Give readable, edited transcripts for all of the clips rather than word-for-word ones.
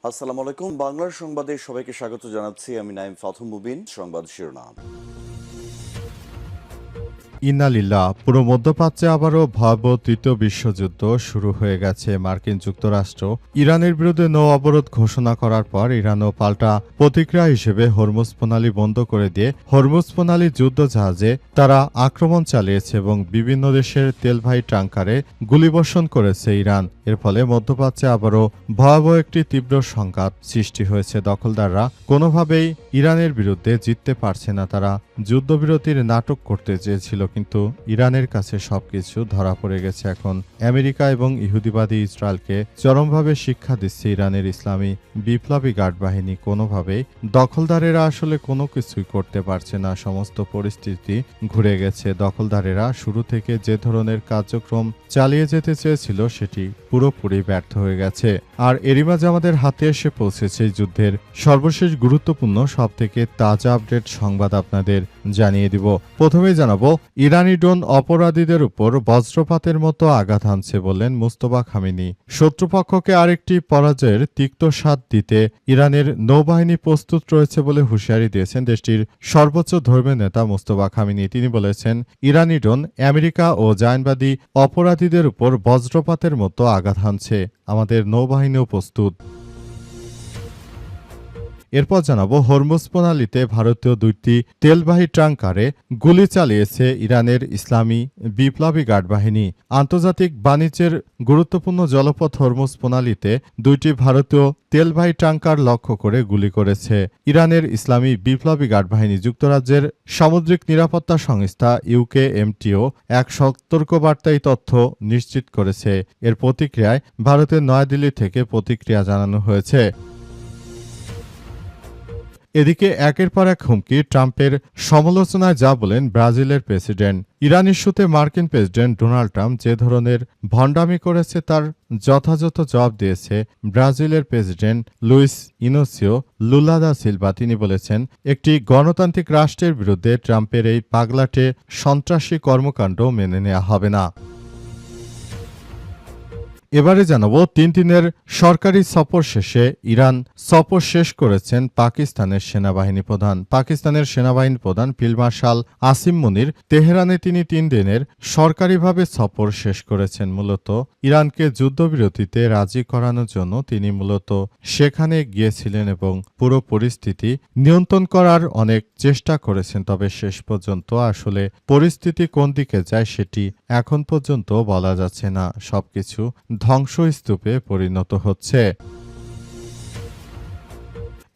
আসসালামু আলাইকুম। বাংলার সংবাদে সবাইকে স্বাগত জানাচ্ছি। আমি নাইম ফাথুম মুবিন। সংবাদ শিরোনাম। ইন্না লিল্লাহ। পুরো মধ্যপ্রাচ্যে আবারও ভয়াবহ তৃতীয় বিশ্বযুদ্ধ শুরু হয়ে গেছে। মার্কিন যুক্তরাষ্ট্র ইরানের বিরুদ্ধে নৌ অবরোধ ঘোষণা করার পর ইরানও পাল্টা প্রতিক্রিয়া হিসেবে হরমুজ প্রণালী বন্ধ করে দিয়ে হরমুজ প্রণালী যুদ্ধ জাহাজে তারা আক্রমণ চালিয়েছে এবং বিভিন্ন দেশের তেলবাহী ট্যাঙ্কারে গুলিবর্ষণ করেছে ইরান। এর ফলে মধ্যপ্রাচ্যে আবারও ভয়াবহ একটি তীব্র সংঘাত সৃষ্টি হয়েছে। দখলদাররা কোনোভাবেই ইরানের বিরুদ্ধে জিততে পারছে না। তারা যুদ্ধবিরতির নাটক করতে চেয়েছিল, কিন্তু ইরানের কাছে সবকিছু ধরা পড়ে গেছে। এখন আমেরিকা এবং ইহুদিবাদী ইসরায়েলকে চরমভাবে শিক্ষা দিচ্ছে ইরানের ইসলামী বিপ্লবী গার্ড বাহিনী। কোনোভাবেই দখলদারেরা আসলে কোনো কিছুই করতে পারছে না। সমস্ত পরিস্থিতি ঘুরে গেছে। দখলদারেরা শুরু থেকে যে ধরনের কার্যক্রম চালিয়ে যেতে চেয়েছিল সেটি পুরোপুরি ব্যর্থ হয়ে গেছে। আর এরই মাঝে আমাদের হাতে এসে পৌঁছেছে যুদ্ধের সর্বশেষ গুরুত্বপূর্ণ সবথেকে তাজা আপডেট সংবাদ আপনাদের জানিয়ে দিব। প্রথমেই জানাবো, ইরানি ড্রোন অপরাধীদের উপর বজ্রপাতের মতো আঘাত হানছে বললেন মুস্তফা খামেনি। শত্রুপক্ষকে আরেকটি পরাজয়ের তিক্ত স্বাদ দিতে ইরানের নৌবাহিনী প্রস্তুত রয়েছে বলে হুঁশিয়ারি দিয়েছেন দেশটির সর্বোচ্চ ধর্মীয় নেতা মুস্তফা খামেনি। তিনি বলেছেন, ইরানি ড্রোন আমেরিকা ও জায়নবাদী অপরাধীদের উপর বজ্রপাতের মতো আঘাত হানছে, আমাদের নৌবাহিনীও প্রস্তুত। এরপর জানাবো, হরমুজ প্রণালীতে ভারতীয় দুইটি তেলবাহী ট্যাঙ্কারে গুলি চালিয়েছে ইরানের ইসলামী বিপ্লবী গার্ড বাহিনী। আন্তর্জাতিক বাণিজ্যের গুরুত্বপূর্ণ জলপথ হরমুজ প্রণালীতে দুইটি ভারতীয় তেলবাহী ট্যাঙ্কার লক্ষ্য করে গুলি করেছে ইরানের ইসলামী বিপ্লবী গার্ড বাহিনী। যুক্তরাজ্যের সামুদ্রিক নিরাপত্তা সংস্থা ইউকেএমটিও এক সতর্কবার্তায় তথ্য নিশ্চিত করেছে। এর প্রতিক্রিয়ায় ভারতের নয়াদিল্লি থেকে প্রতিক্রিয়া জানানো হয়েছে। এদিকে একের পর এক হুমকি, ট্রাম্পের সমালোচনায় যা বলেন ব্রাজিলের প্রেসিডেন্ট। ইরান ইস্যুতে মার্কিন প্রেসিডেন্ট ডোনাল্ড ট্রাম্প যে ধরনের ভণ্ডামি করেছে তার যথাযথ জবাব দিয়েছে ব্রাজিলের প্রেসিডেন্ট লুইস ইনোসিও লুলা দা সিলভা। তিনি বলেছেন, একটি গণতান্ত্রিক রাষ্ট্রের বিরুদ্ধে ট্রাম্পের এই পাগলাটে সন্ত্রাসী কর্মকাণ্ড মেনে নেওয়া হবে না। এবারে জানাবো, 3 দিনের সরকারি সফর শেষে ইরান সফর শেষ করেছেন পাকিস্তানের সেনাবাহিনী প্রধান। পাকিস্তানের সেনাবাহিনী প্রধান ফিল্ড মার্শাল আসিম মুনির তেহরানে তিনি 3 দিনের সরকারিভাবে সফর শেষ করেছেন। মূলত ইরানকে যুদ্ধবিরতিতে রাজি করানোর জন্য তিনি মূলত সেখানে গিয়েছিলেন এবং পুরো পরিস্থিতি নিয়ন্ত্রণ করার অনেক চেষ্টা করেছেন। তবে শেষ পর্যন্ত আসলে পরিস্থিতি কোন দিকে যায় সেটি এখন পর্যন্ত বলা যাচ্ছে না। সবকিছু ধ্বংসস্তূপে পরিণত হচ্ছে।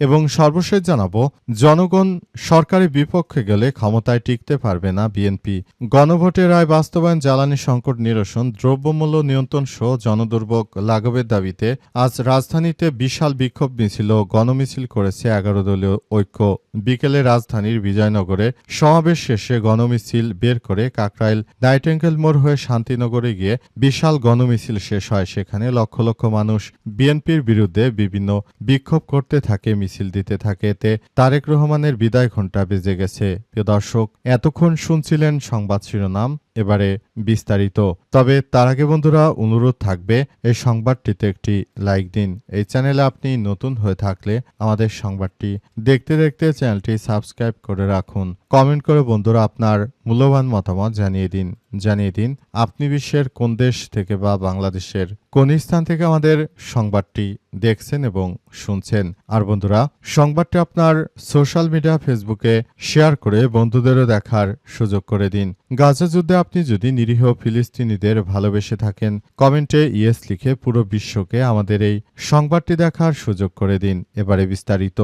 এবং সর্বশেষ জানাবো, জনগণ সরকারের বিপক্ষে গেলে ক্ষমতায় টিকতে পারবে না বিএনপি। গণভোটের রায় বাস্তবায়ন, জ্বালানি সংকট নিরসন, দ্রব্যমূল্য নিয়ন্ত্রণ সহ জনদুর্ভোগ লাঘবের দাবিতে আজ রাজধানীতে বিশাল বিক্ষোভ মিছিল ও গণমিছিল করেছে 11 দলীয় ঐক্য। বিকেলে রাজধানীর বিজয়নগরে সমাবেশ শেষে গণমিছিল বের করে কাকরাইল নাইটেঙ্গেল মোড় হয়ে শান্তিনগরে গিয়ে বিশাল গণমিছিল শেষ হয়। সেখানে লক্ষ লক্ষ মানুষ বিএনপির বিরুদ্ধে বিভিন্ন বিক্ষোভ করতে থাকে, মিছিল দিতে থাকে। এতে তারেক রহমানের বিদায় ঘণ্টা বেজে গেছে। প্রিয় দর্শক, এতক্ষণ শুনছিলেন সংবাদ শিরোনাম, এবারে বিস্তারিত। তবে তার আগে বন্ধুরা, অনুরোধ থাকবে এই সংবাদটিতে একটি লাইক দিন। এই চ্যানেলে আপনি নতুন হয়ে থাকলে আমাদের সংবাদটি দেখতে দেখতে চ্যানেলটি সাবস্ক্রাইব করে রাখুন। কমেন্ট করে বন্ধুরা আপনার মূল্যবান মতামত জানিয়ে দিন আপনি বিশ্বের কোন দেশ থেকে বা বাংলাদেশের কোন স্থান থেকে আমাদের সংবাদটি দেখছেন এবং শুনছেন। আর বন্ধুরা, সংবাদটি আপনার সোশ্যাল মিডিয়া ফেসবুকে শেয়ার করে বন্ধুদেরও দেখার সুযোগ করে দিন। গাজা যুদ্ধে আপনি যদি নিরীহ ফিলিস্তিনিদের ভালোবেসে থাকেন, কমেন্টে ইয়েস লিখে পুরো বিশ্বকে আমাদের এই সংবাদটি দেখার সুযোগ করে দিন। এবারে বিস্তারিত।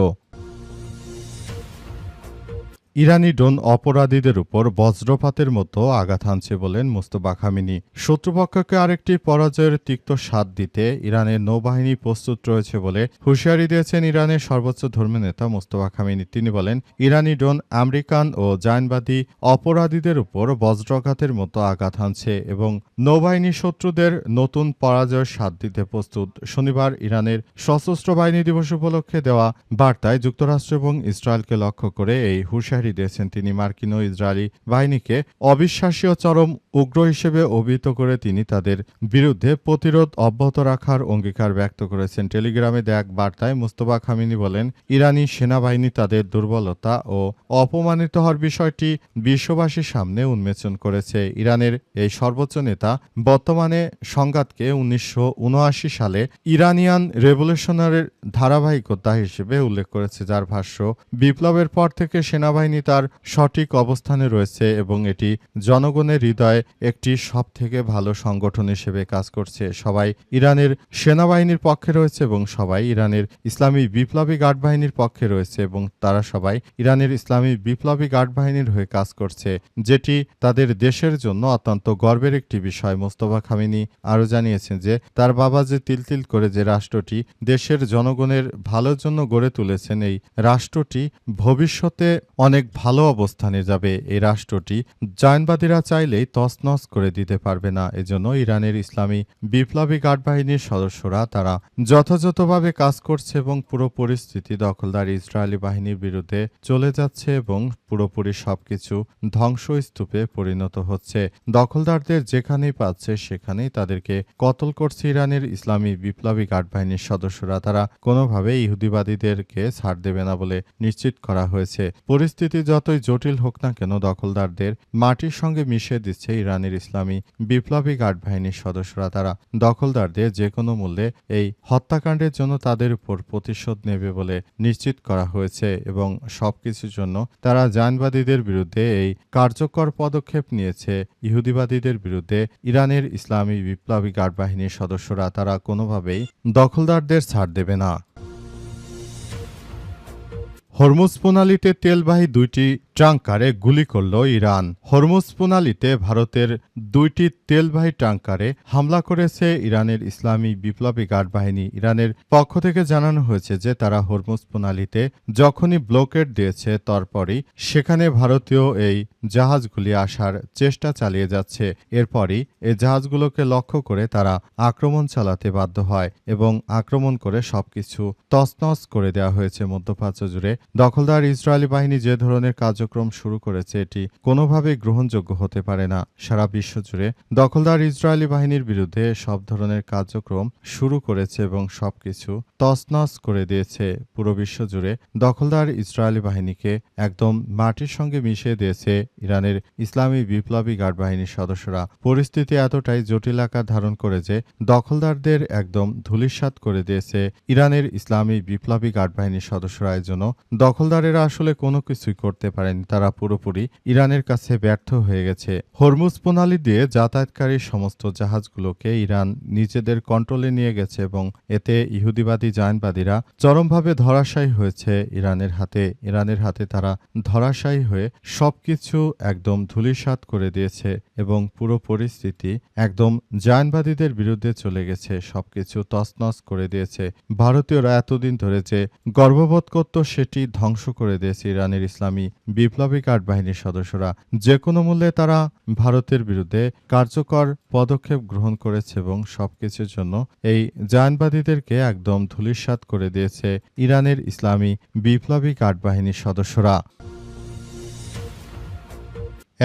ইরানি ড্রোন অপরাধীদের উপর বজ্রপাতের মতো আঘাত হানছে বলেন মুস্তফা খামেনি। শত্রুপক্ষকে আরেকটি পরাজয়ের তিক্ত স্বাদ দিতে ইরানের নৌবাহিনী প্রস্তুত রয়েছে বলে হুঁশিয়ারি দিয়েছেন ইরানের সর্বোচ্চ ধর্মীয় নেতা মুস্তফা খামেনি। তিনি বলেন, ইরানি ড্রোন আমেরিকান ও জায়নবাদী অপরাধীদের উপর বজ্রাঘাতের মতো আঘাত হানছে এবং নৌবাহিনী শত্রুদের নতুন পরাজয়ের স্বাদ দিতে প্রস্তুত। শনিবার ইরানের সশস্ত্র বাহিনী দিবস উপলক্ষে দেওয়া বার্তায় যুক্তরাষ্ট্র এবং ইসরায়েলকে লক্ষ্য করে এই হুঁশিয়ারি হুঁশিয়ারি দিয়েছেন তিনি। মার্কিন ও ইসরায়েলি বাহিনীকে অবিশ্বাসী ও চরম উগ্র হিসেবে অভিহিত করে তিনি তাদের বিরুদ্ধে প্রতিরোধ অব্যাহত রাখার অঙ্গীকার ব্যক্ত করেছেন। টেলিগ্রামে দেয়া এক বার্তায় মুস্তফা খামেনি বলেন, ইরানি সেনাবাহিনী তাদের দুর্বলতা ও অপমানিত হওয়ার বিষয়টি বিশ্ববাসীর সামনে উন্মোচন করেছে। ইরানের এই সর্বোচ্চ নেতা বর্তমানে সংঘাতকে 1979 সালে ইরানিয়ান রেভলিউশনারির ধারাবাহিকতা হিসেবে উল্লেখ করেছে, যার ভাষ্য বিপ্লবের পর থেকে সেনাবাহিনী তার সঠিক অবস্থানে রয়েছে এবং এটি জনগণের হৃদয়ে একটি সবথেকে ভালো সংগঠন হিসেবে কাজ করছে। সবাই ইরানের সেনাবাহিনীর পক্ষে রয়েছে এবং সবাই ইরানের ইসলামী বিপ্লবী গার্ড বাহিনীর পক্ষে রয়েছে এবং তারা সবাই ইরানের ইসলামী বিপ্লবী গার্ড বাহিনীর হয়ে কাজ করছে, যেটি তাদের দেশের জন্য অত্যন্ত গর্বের একটি বিষয়। মোস্তফা খামেনি আরও জানিয়েছেন যে তার বাবা যে তিল তিল করে যে রাষ্ট্রটি দেশের জনগণের ভালোর জন্য গড়ে তুলেছেন, এই রাষ্ট্রটি ভবিষ্যতে অনেক ভালো অবস্থানে যাবে। এই রাষ্ট্রটি জায়নবাদীরা চাইলেই তছনছ করে দিতে পারবে না। এজন্য ইরানের ইসলামী বিপ্লবী গার্ড বাহিনীর সদস্যরা তারা যথাযথভাবে কাজ করছে এবং পুরো পরিস্থিতি দখলদার ইসরায়েলি বাহিনীর বিরুদ্ধে চলে যাচ্ছে এবং পুরোপুরি সবকিছু ধ্বংসস্তূপে পরিণত হচ্ছে। দখলদারদের যেখানেই পাচ্ছে সেখানেই তাদেরকে কতল করছে ইরানের ইসলামী বিপ্লবী গার্ড বাহিনীর সদস্যরা। তারা কোনোভাবে ইহুদিবাদীদেরকে ছাড় দেবে না বলে নিশ্চিত করা হয়েছে। পরিস্থিতি যতই জটিল হোক না কেন, দখলদারদের মাটির সঙ্গে মিশিয়ে দিচ্ছে ইরানের ইসলামী বিপ্লবী গার্ড বাহিনীর সদস্যরা। তারা দখলদারদের যে কোনো মূল্যে এই হত্যাকাণ্ডের জন্য তাদের উপর প্রতিশোধ নেবে বলে নিশ্চিত করা হয়েছে এবং সবকিছুর জন্য তারা জায়নবাদীদের বিরুদ্ধে এই কার্যকর পদক্ষেপ নিয়েছে। ইহুদিবাদীদের বিরুদ্ধে ইরানের ইসলামী বিপ্লবী গার্ড বাহিনীর সদস্যরা তারা কোনোভাবেই দখলদারদের ছাড় দেবে না। হরমুজ প্রণালীতে তেলবাহী 2টি ট্যাঙ্কারে গুলি করল ইরান। হরমুজ প্রণালীতে ভারতের 2টি তেলবাহী ট্যাঙ্কারে হামলা করেছে ইরানের ইসলামী বিপ্লবী গার্ড বাহিনী। ইরানের পক্ষ থেকে জানানো হয়েছে যে তারা হরমুজ প্রণালীতে যখনই ব্লকেড দিয়েছে তারপরই সেখানে ভারতীয় এই জাহাজগুলি আসার চেষ্টা চালিয়ে যাচ্ছে। এরপরই এই জাহাজগুলোকে লক্ষ্য করে তারা আক্রমণ চালাতে বাধ্য হয় এবং আক্রমণ করে সবকিছু তছনছ করে দেওয়া হয়েছে। মধ্যপ্রাচ্য জুড়ে দখলদার ইসরায়েলি বাহিনী যে ধরনের কার্যক্রম শুরু করেছে এটি কোনোভাবেই গ্রহণযোগ্য হতে পারে না। সারা বিশ্ব জুড়ে দখলদার ইসরায়েলি বাহিনীর বিরুদ্ধে সব ধরনের কার্যক্রম শুরু করেছে এবং সবকিছু তছনছ করে দিয়েছে। পুরো বিশ্ব জুড়ে দখলদার ইসরায়েলি বাহিনীকে একদম মাটির সঙ্গে মিশিয়ে দিয়েছে ইরানের ইসলামী বিপ্লবী গার্ড বাহিনীর সদস্যরা। পরিস্থিতি এতটাই জটিল আকার ধারণ করে যে দখলদারদের একদম ধূলিসাৎ করে দিয়েছে ইরানের ইসলামী বিপ্লবী গার্ড বাহিনীর সদস্যরা। এর জন্য দখলদারেরা আসলে কোনো কিছুই করতে পারেনি, তারা পুরোপুরি ইরানের কাছে ব্যর্থ হয়ে গেছে। হরমুজ প্রণালী দিয়ে যাতায়াতকারী সমস্ত জাহাজগুলোকে ইরান নিজেদের কন্ট্রোলে নিয়ে গেছে এবং এতে ইহুদিবাদী জায়নবাদীরা চরমভাবে ধরাশায়ী হয়েছে ইরানের হাতে। ইরানের হাতে তারা ধরাশায়ী হয়ে সবকিছু একদম ধূলিসাৎ করে দিয়েছে এবং পুরো পরিস্থিতি একদম জায়নবাদীদের বিরুদ্ধে চলে গেছে, সবকিছু তছনছ করে দিয়েছে। ভারতীয়রা এতদিন ধরে যে গর্ববোধ করত সেটি ধ্বংস করে দিয়েছে ইরানের ইসলামী বিপ্লবী গার্ড বাহিনীর সদস্যরা। যে কোনো মূল্যে তারা ভারতের বিরুদ্ধে কার্যকর পদক্ষেপ গ্রহণ করেছে এবং সবকিছুর জন্য এই জায়নবাদীদেরকে একদম ধূলিসাৎ করে দিয়েছে ইরানের ইসলামী বিপ্লবী গার্ড বাহিনীর সদস্যরা।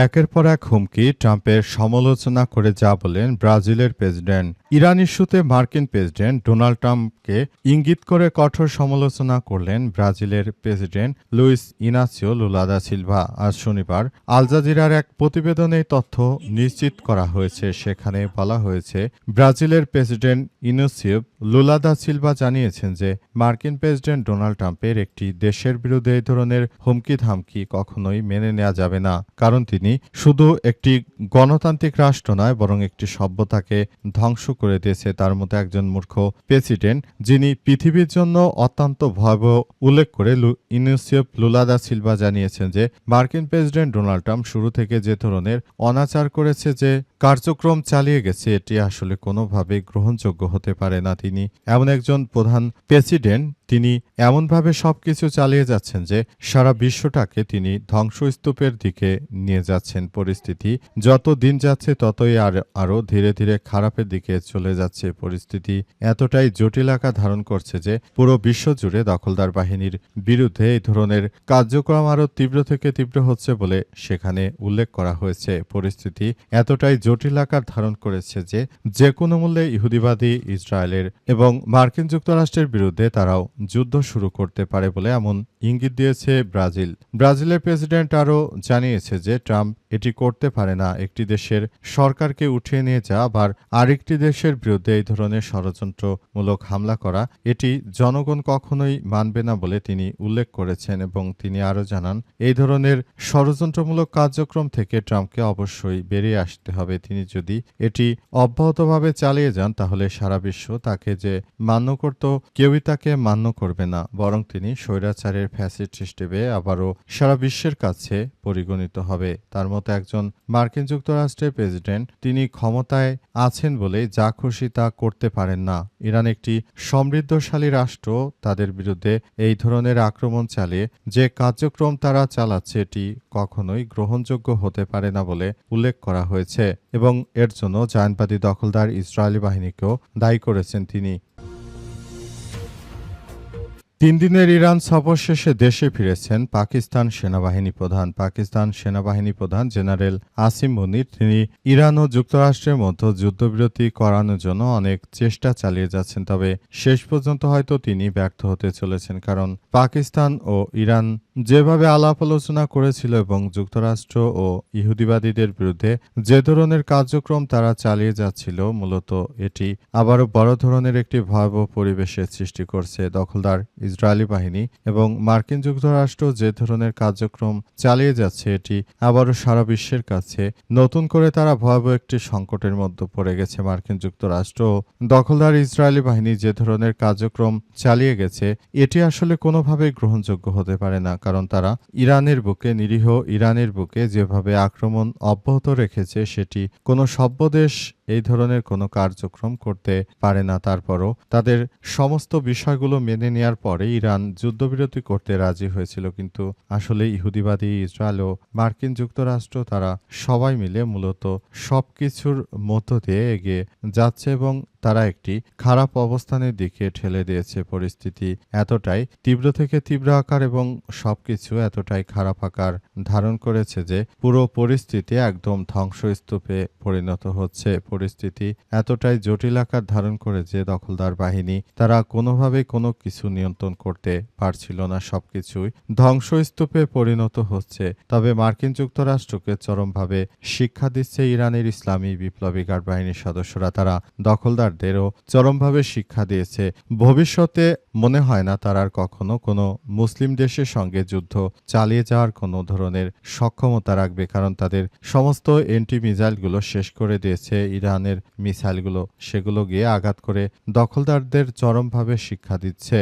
একের পর এক হুমকি, ট্রাম্পের সমালোচনা করে যা বলেন ব্রাজিলের প্রেসিডেন্ট। ইরান ইস্যুতে মার্কিন প্রেসিডেন্ট ডোনাল্ড ট্রাম্পকে ইঙ্গিত করে কঠোর সমালোচনা করলেন ব্রাজিলের president Luiz Inacio Lula da Silva. আজ শনিবার আল জাজিরার এক প্রতিবেদনে তথ্য নিশ্চিত করা হয়েছে। সেখানে বলা হয়েছে ব্রাজিলের president Inacio Lula da Silva জানিয়েছেন যে মার্কিন প্রেসিডেন্ট ডোনাল্ড ট্রাম্পের একটি দেশের বিরুদ্ধে এই ধরনের হুমকি ধামকি কখনোই মেনে নেওয়া যাবে না, কারণ তিনি শুধু একটি গণতান্ত্রিক রাষ্ট্র নয় বরং একটি সভ্যতাকে ধ্বংস করে দিয়েছে। তার মধ্যে একজন মূর্খ প্রেসিডেন্ট যিনি পৃথিবীর জন্য অত্যন্ত ভয়াবহ উল্লেখ করে ইনাসিও লুলা দা সিলভা জানিয়েছেন যে মার্কিন প্রেসিডেন্ট ডোনাল্ড ট্রাম্প শুরু থেকে যে ধরনের অনাচার করেছে, যে কার্যক্রম চালিয়ে গেছে এটি আসলে কোনোভাবে গ্রহণযোগ্য হতে পারে না। তিনি এমন একজন প্রধান প্রেসিডেন্ট, তিনি এমনভাবে সবকিছু চালিয়ে যাচ্ছেন যে সারা বিশ্বটাকে তিনি ধ্বংসস্তূপের দিকে নিয়ে যাচ্ছেন। পরিস্থিতি যত দিন যাচ্ছে ততই আরও ধীরে ধীরে খারাপের দিকে চলে যাচ্ছে। পরিস্থিতি এতটাই জটিল আকার ধারণ করছে যে পুরো বিশ্বজুড়ে দখলদার বাহিনীর বিরুদ্ধে এই ধরনের কার্যক্রম আরও তীব্র থেকে তীব্র হচ্ছে বলে সেখানে উল্লেখ করা হয়েছে। পরিস্থিতি এতটাই জটিল আকার ধারণ করেছে যে যে কোনো মূল্যে ইহুদিবাদী ইসরায়েলের এবং মার্কিন যুক্তরাষ্ট্রের বিরুদ্ধে তারাও যুদ্ধ শুরু করতে পারে বলে এমন ইঙ্গিত দিয়েছে ব্রাজিল। ব্রাজিলের প্রেসিডেন্ট আরও জানিয়েছে যে ট্রাম্প এটি করতে পারে না। একটি দেশের সরকারকে উঠিয়ে নিয়ে যাওয়া আবার আরেকটি দেশের বিরুদ্ধে এই ধরনের ষড়যন্ত্রমূলক হামলা করা এটি জনগণ কখনোই মানবে না বলে তিনি উল্লেখ করেছেন এবং তিনি আরও জানান এই ধরনের ষড়যন্ত্রমূলক কার্যক্রম থেকে ট্রাম্পকে অবশ্যই বেরিয়ে আসতে হবে। তিনি যদি এটি অব্যাহতভাবে চালিয়ে যান তাহলে সারা বিশ্ব তাকে যে মান্য করত কেউই তাকে মান্য করবে না, বরং তিনি স্বৈরাচারের ফ্যাসিস্ট হিসেবে আবারও সারা বিশ্বের কাছে পরিগণিত হবে। তার মতো একজন মার্কিন যুক্তরাষ্ট্রের প্রেসিডেন্ট, তিনি ক্ষমতায় আছেন বলে যা খুশি তা করতে পারেন না। ইরান একটি সমৃদ্ধশালী রাষ্ট্র, তাদের বিরুদ্ধে এই ধরনের আক্রমণ চালিয়ে যে কার্যক্রম তারা চালাচ্ছে এটি কখনোই গ্রহণযোগ্য হতে পারে না বলে উল্লেখ করা হয়েছে এবং এর জন্য জায়নবাদী দখলদার ইসরায়েলি বাহিনীকেও দায়ী করেছেন তিনি। 3 দিনের ইরান সফর শেষে দেশে ফিরেছেন পাকিস্তান সেনাবাহিনী প্রধান। পাকিস্তান সেনাবাহিনী প্রধান জেনারেল আসিম মুনির তিনি ইরান ও যুক্তরাষ্ট্রের মধ্যে যুদ্ধবিরতি করানোর জন্য অনেক চেষ্টা চালিয়ে যাচ্ছেন, তবে শেষ পর্যন্ত হয়তো তিনি ব্যর্থ হতে চলেছেন। কারণ পাকিস্তান ও ইরান যেভাবে আলাপ আলোচনা করেছিল এবং যুক্তরাষ্ট্র ও ইহুদিবাদীদের বিরুদ্ধে যে ধরনের কার্যক্রম তারা চালিয়ে যাচ্ছিল, মূলত এটি আবারও বড় ধরনের একটি ভয়াবহ পরিবেশের সৃষ্টি করছে। দখলদার ইসরায়েলি বাহিনী এবং মার্কিন যুক্তরাষ্ট্র যে ধরনের কার্যক্রম চালিয়ে যাচ্ছে এটি আবারও সারা বিশ্বের কাছে নতুন করে তারা ভয়াবহ একটি সংকটের মধ্যে পড়ে গেছে। মার্কিন যুক্তরাষ্ট্র ও দখলদার ইসরায়েলি বাহিনী যে ধরনের কার্যক্রম চালিয়ে গেছে এটি আসলে কোনোভাবেই গ্রহণযোগ্য হতে পারে না। কারণ তারা ইরানের বুকে, নিরীহ ইরানের বুকে যেভাবে আক্রমণ অব্যাহত রেখেছে সেটি কোনো সভ্য দেশ এই ধরনের কোনো কার্যক্রম করতে পারে না। তারপরও তাদের সমস্ত বিষয়গুলো মেনে নেওয়ার পরে ইরান যুদ্ধবিরতি করতে রাজি হয়েছিল, কিন্তু আসলে ইহুদিবাদী ইসরায়েল ও মার্কিন যুক্তরাষ্ট্র তারা সবাই মিলে মূলত সবকিছুর মধ্য দিয়ে এগিয়ে যাচ্ছে এবং তারা একটি খারাপ অবস্থানের দিকে ঠেলে দিয়েছে। পরিস্থিতি এতটাই তীব্র থেকে তীব্র আকার এবং সবকিছু এতটাই খারাপ আকার ধারণ করেছে যে পুরো পরিস্থিতি একদম ধ্বংসস্তূপে পরিণত হচ্ছে। পরিস্থিতি এতটাই জটিল আকার ধারণ করে যে দখলদার বাহিনী তারা কোনোভাবেই কোনো কিছু নিয়ন্ত্রণ করতে পারছিল না, সবকিছুই ধ্বংসস্তূপে পরিণত হচ্ছে। তবে মার্কিন যুক্তরাষ্ট্রকে চরমভাবে শিক্ষা দিচ্ছে ইরানের ইসলামী বিপ্লবী গার্ড বাহিনীর সদস্যরা। তারা দখলদারদেরও চরমভাবে শিক্ষা দিয়েছে। ভবিষ্যতে মনে হয় না তারা আর কখনো কোনো মুসলিম দেশের সঙ্গে যুদ্ধ চালিয়ে যাওয়ার কোনো ধরনের সক্ষমতা রাখবে, কারণ তাদের সমস্ত এন্টি মিসাইলগুলো শেষ করে দিয়েছে ইরানের মিসাইলগুলো, সেগুলো গিয়ে আঘাত করে দখলদারদের চরমভাবে শিক্ষা দিচ্ছে।